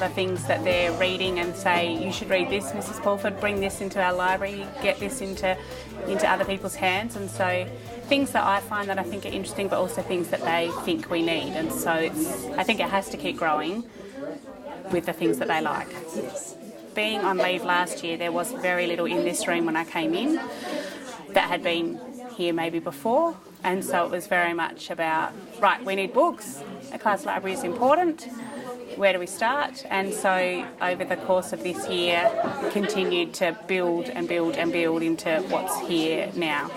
other things that they're reading and say, you should read this, Mrs. Pulford, bring this into our library, get this into other people's hands. And so things that I find that I think are interesting, but also things that they think we need. And so I think it has to keep growing with the things that they like. Being on leave last year, there was very little in this room when I came in that had been here maybe before, and so it was very much about, right, we need books, a class library is important, where do we start? And so over the course of this year, continued to build and build and build into what's here now,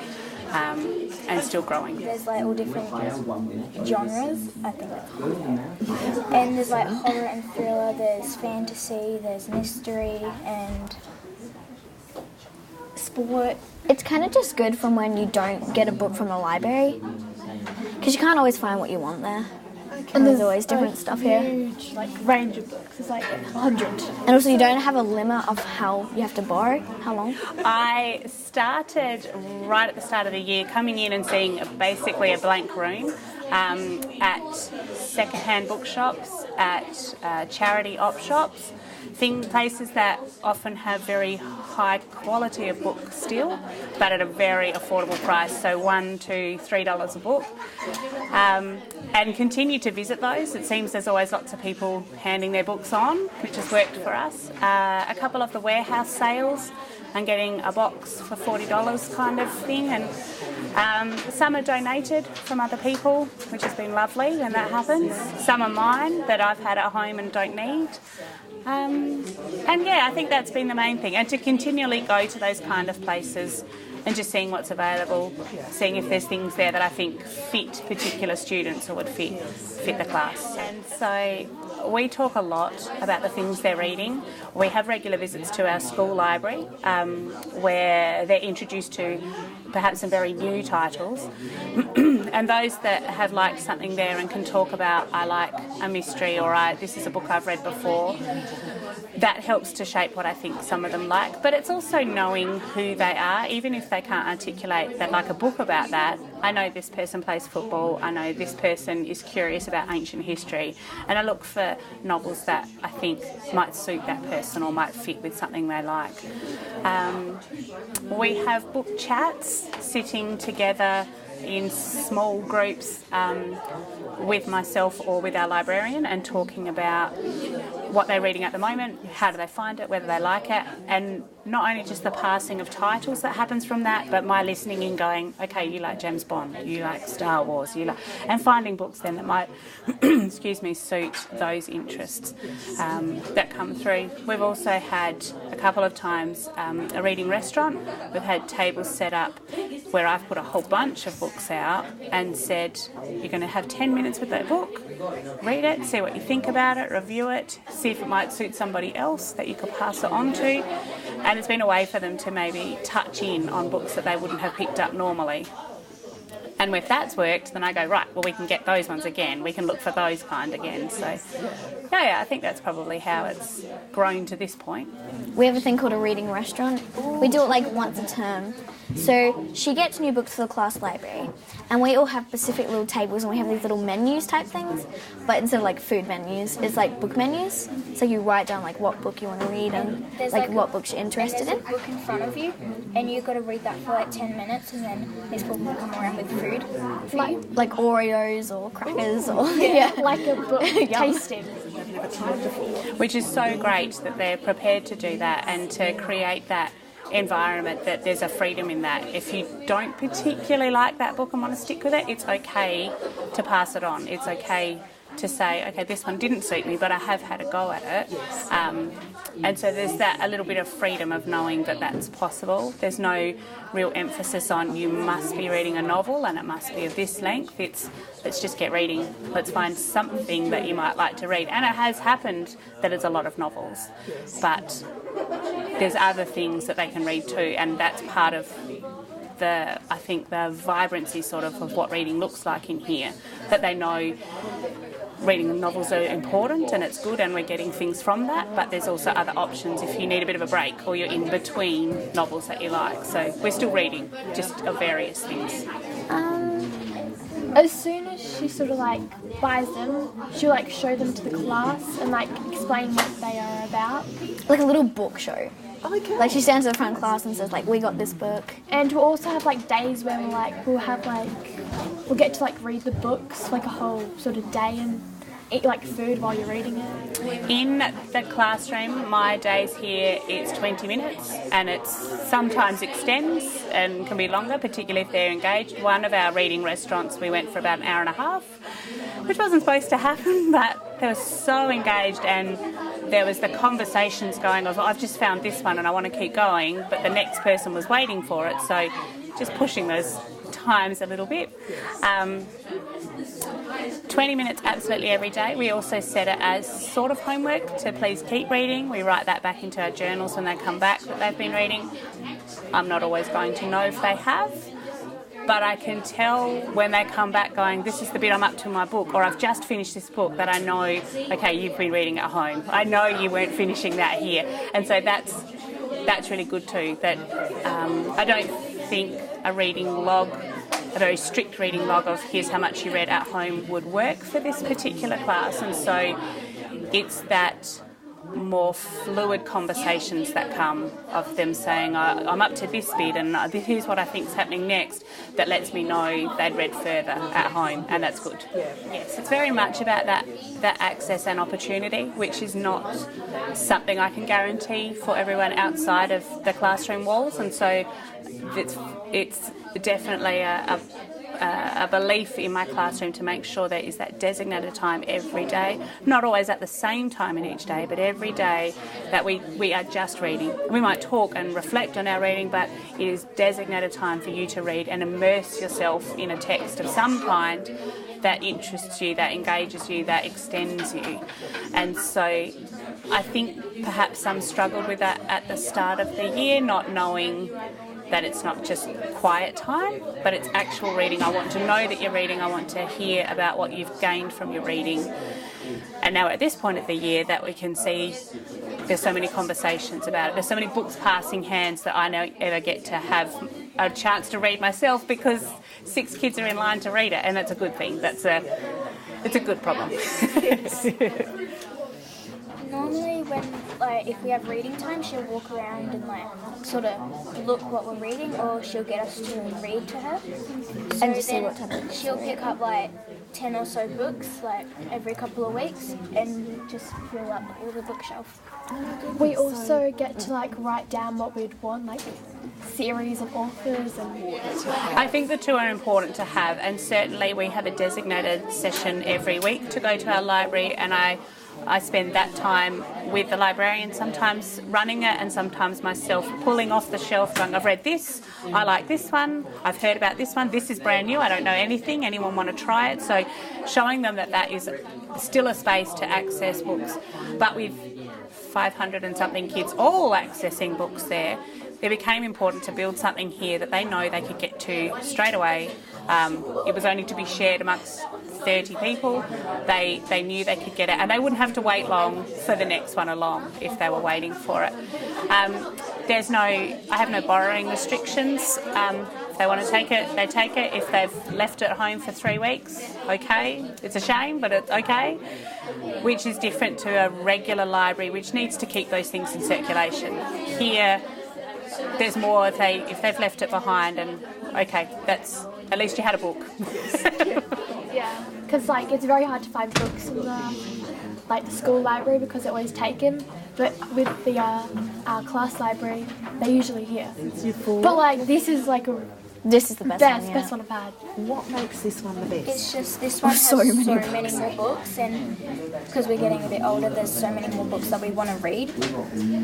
and still growing. There's like all different genres, I think that's cool. And there's like horror and thriller, there's fantasy, there's mystery and sport. It's kind of just good from when you don't get a book from the library, because you can't always find what you want there. And there's always different stuff here. Huge range of books. There's like 100. And also you don't have a limit of how you have to borrow, how long. I started right at the start of the year coming in and seeing basically a blank room at second-hand bookshops, at charity op shops, places that often have very high quality of books still, but at a very affordable price, so $1 to $3 a book, and continue to visit those. It seems there's always lots of people handing their books on, which has worked for us. A couple of the warehouse sales and getting a box for $40 kind of thing, and some are donated from other people, which has been lovely when that happens. Some are mine that I've had at home and don't need. And yeah, I think that's been the main thing, and to continually go to those kind of places and just seeing what's available, seeing if there's things there that I think fit particular students or would fit the class. And so we talk a lot about the things they're reading. We have regular visits to our school library where they're introduced to perhaps some very new titles, and those that have liked something there and can talk about, I like a mystery, or this is a book I've read before. That helps to shape what I think some of them like. But it's also knowing who they are, even if they can't articulate that like a book about that. I know this person plays football, I know this person is curious about ancient history, and I look for novels that I think might suit that person or might fit with something they like. We have book chats, sitting together in small groups with myself or with our librarian and talking about what they're reading at the moment, how do they find it, whether they like it, and not only just the passing of titles that happens from that, but my listening in going, okay, you like James Bond, you like Star Wars, and finding books then that might, suit those interests that come through. We've also had a couple of times a reading restaurant. We've had tables set up where I've put a whole bunch of books out and said, you're going to have 10 minutes with that book, read it, see what you think about it, review it, see if it might suit somebody else that you could pass it on to. And it's been a way for them to maybe touch in on books that they wouldn't have picked up normally. And if that's worked, then I go, right, well, we can get those ones again. We can look for those kind again. So, yeah, I think that's probably how it's grown to this point. We have a thing called a reading restaurant. We do it like once a term. So she gets new books for the class library, and we all have specific little tables, and we have these little menus type things, but instead of like food menus, it's like book menus. So you write down like what book you want to read and like what books you're interested in. There's a book in front of you, and you've got to read that for like 10 minutes, and then this book will come around with food for you. Like Oreos or crackers or like a book tasting. Which is so great that they're prepared to do that and to create that environment, that there's a freedom in that. If you don't particularly like that book and want to stick with it, it's okay to pass it on. It's okay to say, okay, this one didn't suit me, but I have had a go at it. And so there's that a little bit of freedom of knowing that that's possible. There's no real emphasis on you must be reading a novel and it must be of this length. It's let's just get reading. Let's find something that you might like to read. And it has happened that it's a lot of novels, but there's other things that they can read too, and that's part of the vibrancy sort of what reading looks like in here, that they know reading novels are important and it's good and we're getting things from that, but there's also other options if you need a bit of a break or you're in between novels that you like. So we're still reading, just of various things. As soon as she sort of like buys them, she'll like show them to the class and like explain what they are about. Like a little book show. Okay. Like she stands in the front of class and says like, we got this book. And we'll also have like days where we'll get to like read the books like a whole sort of day and eat like food while you're reading it. In the classroom, my days here, it's 20 minutes and it sometimes extends and can be longer, particularly if they're engaged. One of our reading restaurants, we went for about an hour and a half, which wasn't supposed to happen, but they were so engaged and there was the conversations going of, I've just found this one and I want to keep going, but the next person was waiting for it, so just pushing those times a little bit. 20 minutes absolutely every day. We also set it as sort of homework to please keep reading. We write that back into our journals when they come back that they've been reading. I'm not always going to know if they have, but I can tell when they come back going, this is the bit I'm up to in my book, or I've just finished this book, that I know, okay, you've been reading at home. I know you weren't finishing that here. And so that's really good too, that I don't think a reading log, a very strict reading log of here's how much you read at home would work for this particular class. And so it's that more fluid conversations that come of them saying, I'm up to this bit and here's what I think is happening next, that lets me know they'd read further at home, and that's good. Yes, it's very much about that access and opportunity, which is not something I can guarantee for everyone outside of the classroom walls, and so it's definitely a belief in my classroom to make sure there is that designated time every day, not always at the same time in each day, but every day that we are just reading. We might talk and reflect on our reading, but it is designated time for you to read and immerse yourself in a text of some kind that interests you, that engages you, that extends you. And so I think perhaps some struggled with that at the start of the year, not knowing that it's not just quiet time, but it's actual reading. I want to know that you're reading. I want to hear about what you've gained from your reading. And now at this point of the year that we can see there's so many conversations about it. There's so many books passing hands that I don't ever get to have a chance to read myself because 6 kids are in line to read it, and that's a good thing. It's a good problem. Normally when, if we have reading time, she'll walk around and, sort of look what we're reading, or she'll get us to read to her. So And just see then what type of she'll pick up, 10 or so books, every couple of weeks, and just fill up all the bookshelf. We also get to write down what we'd want, series of authors and... I think the two are important to have, and certainly we have a designated session every week to go to our library, and I spend that time with the librarian, sometimes running it and sometimes myself pulling off the shelf going, I've read this, I like this one, I've heard about this one, this is brand new, I don't know anything, anyone want to try it? So showing them that is still a space to access books. But with 500 and something kids all accessing books there, it became important to build something here that they know they could get to straight away. It was only to be shared amongst 30 people. They knew they could get it, and they wouldn't have to wait long for the next one along if they were waiting for it. I have no borrowing restrictions. If they want to take it, they take it. If they've left it at home for 3 weeks, okay. It's a shame, but it's okay. Which is different to a regular library, which needs to keep those things in circulation. Here, there's more if they've left it behind, and okay, that's at least you had a book. Yeah, because it's very hard to find books in the school library because they're always taken. But with the our class library, they're usually here. But this is This is the best one, yeah. best one I've had. What makes this one the best? It's just this one has so many more books, and because we're getting a bit older, there's so many more books that we want to read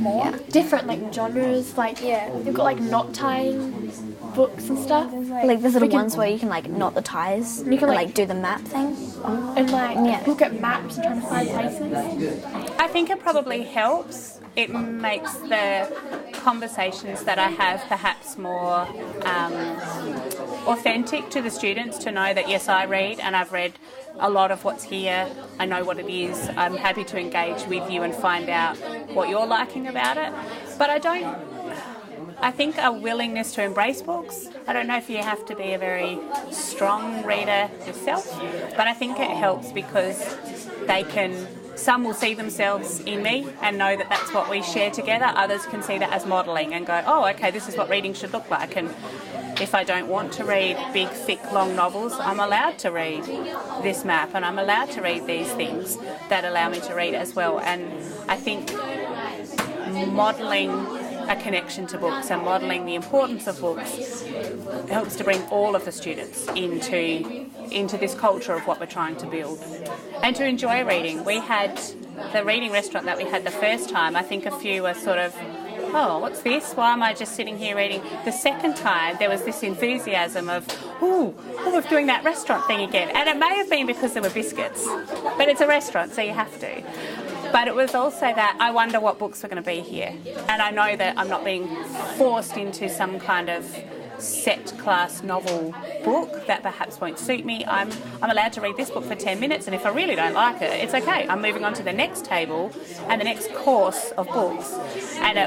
more. Yeah. Different genres, they've got knot tying books and stuff. There's little ones where you can knot the ties and you can do the map thing. And look at maps and trying to find places. I think it probably helps. It makes the conversations that I have perhaps more authentic to the students, to know that yes, I read and I've read a lot of what's here. I know what it is. I'm happy to engage with you and find out what you're liking about it. But I think a willingness to embrace books. I don't know if you have to be a very strong reader yourself, but I think it helps because some will see themselves in me and know that that's what we share together. Others can see that as modelling and go, oh, okay, this is what reading should look like. And if I don't want to read big, thick, long novels, I'm allowed to read this map and I'm allowed to read these things that allow me to read as well. And I think modelling a connection to books and modelling the importance of books helps to bring all of the students into this culture of what we're trying to build and to enjoy reading. We had the reading restaurant that we had the first time. I think a few were sort of, oh, what's this? Why am I just sitting here reading? The second time, there was this enthusiasm of, we're doing that restaurant thing again. And it may have been because there were biscuits, but it's a restaurant, so you have to. But it was also that I wonder what books are going to be here. And I know that I'm not being forced into some kind of set class novel book that perhaps won't suit me. I'm allowed to read this book for 10 minutes, and if I really don't like it, it's okay. I'm moving on to the next table and the next course of books. And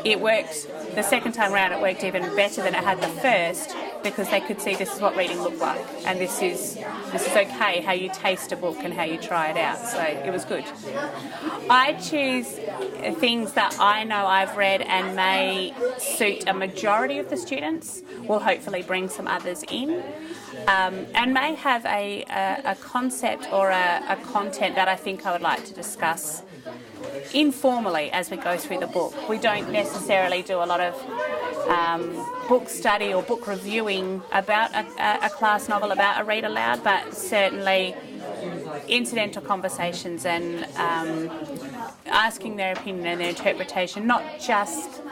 it worked, the second time around it worked even better than it had the first, because they could see this is what reading looked like, and this is okay, how you taste a book and how you try it out. So it was good. I choose things that I know I've read and may suit a majority of the students, will hopefully bring some others in, and may have a concept or a content that I think I would like to discuss informally as we go through the book. We don't necessarily do a lot of book study or book reviewing about a class novel, about a read aloud, but certainly incidental conversations and asking their opinion and their interpretation, not just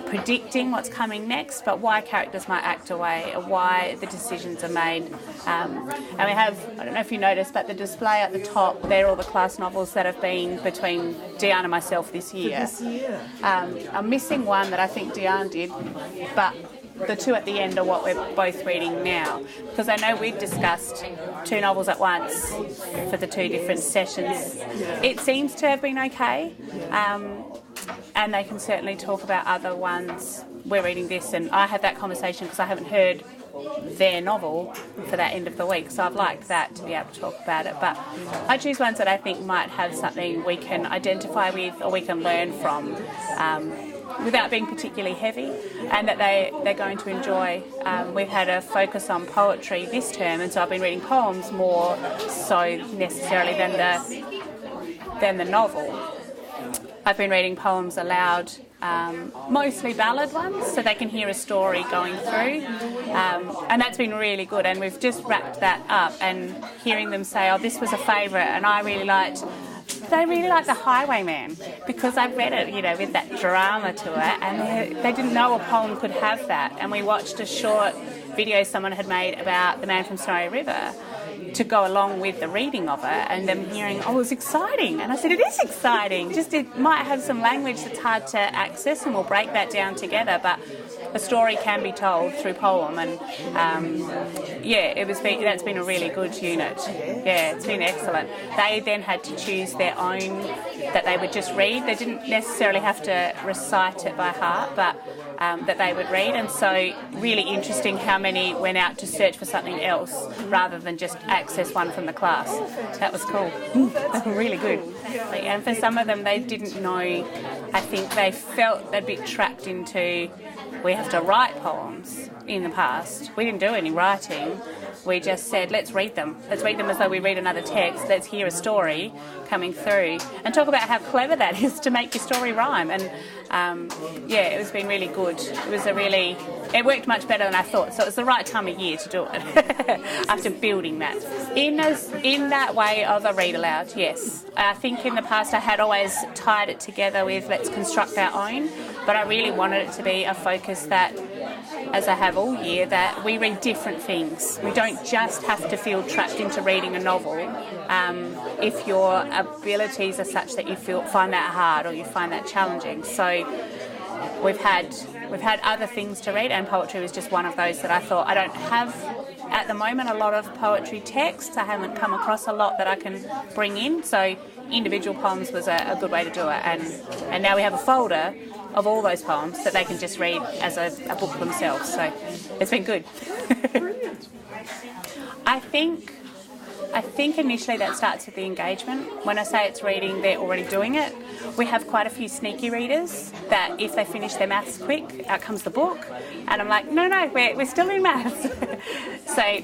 predicting what's coming next, but why characters might act away, or why the decisions are made. And we have, I don't know if you noticed, but the display at the top, they're all the class novels that have been between Diane and myself this year. I'm missing one that I think Diane did, but the two at the end are what we're both reading now, because I know we've discussed two novels at once for the two different sessions. It seems to have been okay, and they can certainly talk about other ones. We're reading this, and I had that conversation because I haven't heard their novel for that end of the week, so I've liked that to be able to talk about it. But I choose ones that I think might have something we can identify with or we can learn from, without being particularly heavy, and that they're going to enjoy. We've had a focus on poetry this term, and so I've been reading poems more so necessarily than the novel. I've been reading poems aloud, mostly ballad ones, so they can hear a story going through, and that's been really good. And we've just wrapped that up, and hearing them say, oh, this was a favourite, and they really liked The Highwayman, because I've read it, with that drama to it, and they didn't know a poem could have that. And we watched a short video someone had made about The Man from Snowy River to go along with the reading of it, and them hearing, oh, it's exciting. And I said, it is exciting, just it might have some language that's hard to access, and we'll break that down together, but a story can be told through poem. And that's been a really good unit. Yeah, it's been excellent. They then had to choose their own that they would just read. They didn't necessarily have to recite it by heart, but that they would read. And so really interesting how many went out to search for something else rather than just access one from the class. That was cool. They were really good. And for some of them, they didn't know. I think they felt a bit trapped into, we have to write poems in the past. We didn't do any writing. We just said, let's read them. Let's read them as though we read another text. Let's hear a story coming through and talk about how clever that is to make your story rhyme. And it was been really good. It worked much better than I thought. So it was the right time of year to do it after building that. In that way of a read aloud, yes. I think in the past I had always tied it together with let's construct our own, but I really wanted it to be a focus that, as I have all year, that we read different things. We don't just have to feel trapped into reading a novel if your abilities are such that you find that hard or you find that challenging. So we've had other things to read, and poetry was just one of those that I thought I don't have at the moment a lot of poetry texts. I haven't come across a lot that I can bring in, so individual poems was a good way to do it, and now we have a folder of all those poems that they can just read as a book themselves, so it's been good. I think initially that starts with the engagement. When I say it's reading, they're already doing it. We have quite a few sneaky readers that if they finish their maths quick, out comes the book. And I'm like, no, we're still in maths.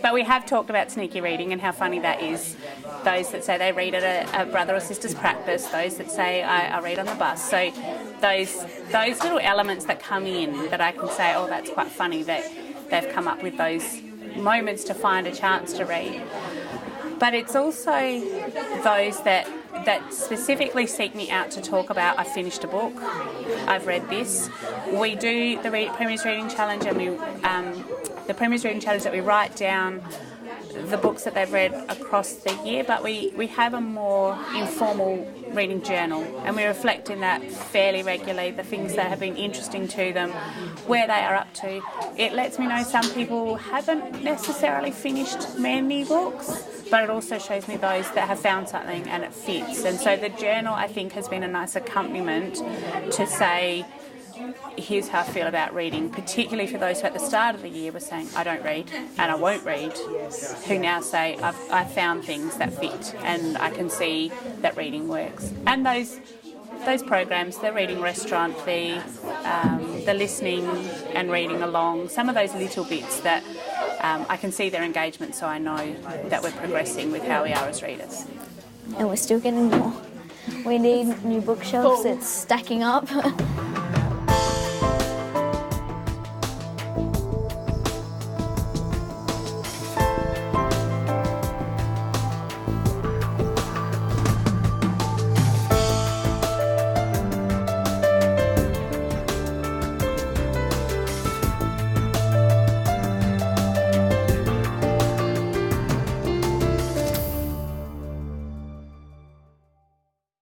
But we have talked about sneaky reading and how funny that is. Those that say they read at a brother or sister's practice, those that say I read on the bus. So those little elements that come in that I can say, oh, that's quite funny that they've come up with those moments to find a chance to read. But it's also those that specifically seek me out to talk about, I finished a book, I've read this. We do the Premier's Reading Challenge, and the Premier's Reading Challenge that we write down the books that they've read across the year, but we have a more informal reading journal, and we reflect in that fairly regularly, the things that have been interesting to them, where they are up to. It lets me know some people haven't necessarily finished many books, but it also shows me those that have found something and it fits. And so the journal, I think, has been a nice accompaniment to say, here's how I feel about reading, particularly for those who at the start of the year were saying, I don't read and I won't read, who now say, I've found things that fit and I can see that reading works. And those programs, the reading restaurant, the listening and reading along, some of those little bits that I can see their engagement, so I know that we're progressing with how we are as readers. And we're still getting more. We need new bookshelves, it's stacking up.